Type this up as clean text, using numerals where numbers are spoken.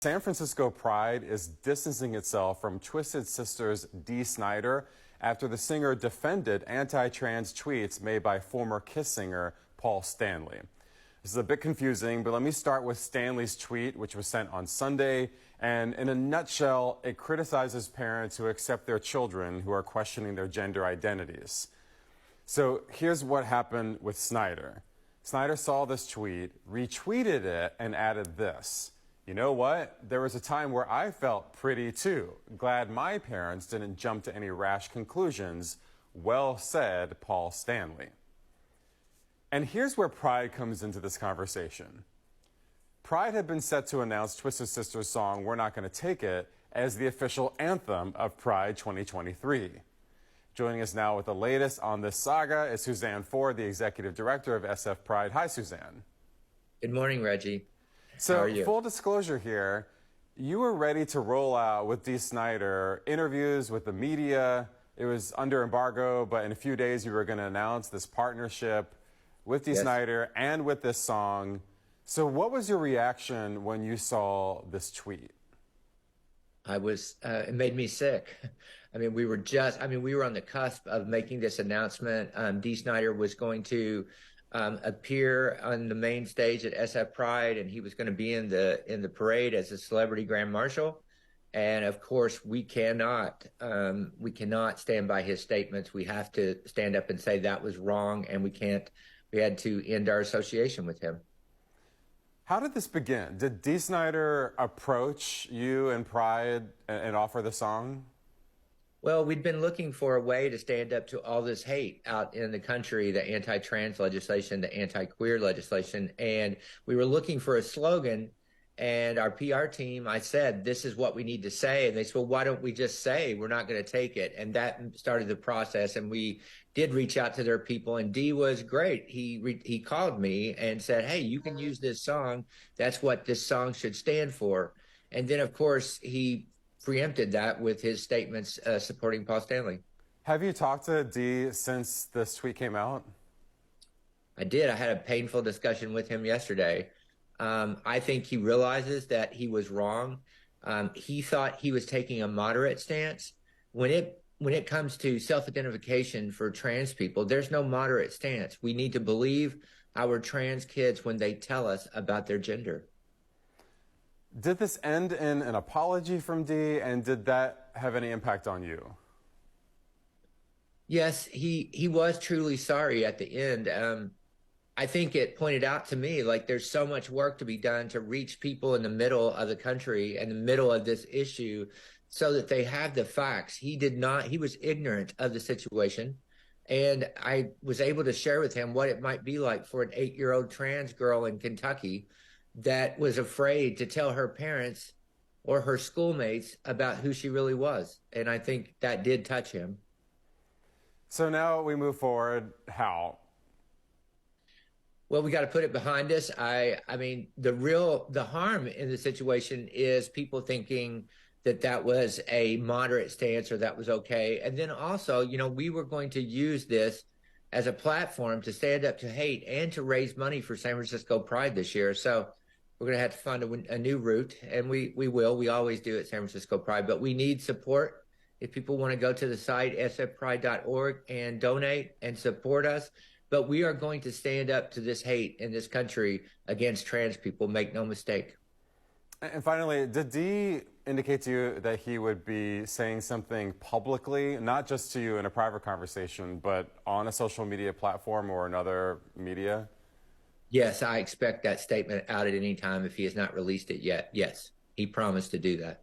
San Francisco Pride is distancing itself from Twisted Sister's Dee Snider after the singer defended anti-trans tweets made by former Kiss singer Paul Stanley. This is a bit confusing, but let me start with Stanley's tweet, which was sent on Sunday. And in a nutshell, it criticizes parents who accept their children who are questioning their gender identities. So here's what happened with Snider. Snider saw this tweet, retweeted it, and added this. You know what? There was a time where I felt pretty too. Glad my parents didn't jump to any rash conclusions. Well said, Paul Stanley. And here's where Pride comes into this conversation. Pride had been set to announce Twisted Sister's song, We're Not Gonna Take It, as the official anthem of Pride 2023. Joining us now with the latest on this saga is Suzanne Ford, the executive director of SF Pride. Hi, Suzanne. Good morning, Reggie. So, full disclosure here, you were ready to roll out with Dee Snider interviews with the media. It was under embargo, but in a few days you were going to announce this partnership with Dee Snider and with this song. So what was your reaction when you saw this tweet? It made me sick. I mean, we were on the cusp of making this announcement. Dee Snider was going to appear on the main stage at SF Pride, and he was going to be in the parade as a celebrity grand marshal. And of course, we cannot stand by his statements. We have to stand up and say that was wrong, and we had to end our association with him. How did this begin? Did Dee Snider approach you and Pride and offer the song? Well, we'd been looking for a way to stand up to all this hate out in the country, the anti-trans legislation, the anti-queer legislation, and we were looking for a slogan. And our PR team, I said, this is what we need to say. And they said, well, why don't we just say we're not going to take it? And that started the process. And we did reach out to their people. And Dee was great. He called me and said, hey, you can use this song. That's what this song should stand for. And then, of course, he preempted that with his statements supporting Paul Stanley. Have you talked to Dee since this tweet came out? I did. I had a painful discussion with him yesterday. I think he realizes that he was wrong. He thought he was taking a moderate stance. When it comes to self-identification for trans people, there's no moderate stance. We need to believe our trans kids when they tell us about their gender. Did this end in an apology from Dee, and did that have any impact on you? Yes, he was truly sorry at the end. I think it pointed out to me, like, there's so much work to be done to reach people in the middle of the country and the middle of this issue so that they have the facts. He was ignorant of the situation. And I was able to share with him what it might be like for an 8-year-old trans girl in Kentucky that was afraid to tell her parents or her schoolmates about who she really was. And I think that did touch him. So now we move forward. How? Well, we got to put it behind us. I mean, the harm in the situation is people thinking that was a moderate stance or that was okay. And then also, we were going to use this as a platform to stand up to hate and to raise money for San Francisco Pride this year. So we're going to have to find a new route, and we will. We always do at San Francisco Pride, but we need support. If people want to go to the site, sfpride.org, and donate and support us. But we are going to stand up to this hate in this country against trans people. Make no mistake. And finally, did Dee indicate to you that he would be saying something publicly, not just to you in a private conversation, but on a social media platform or another media? Yes, I expect that statement out at any time if he has not released it yet. Yes, he promised to do that.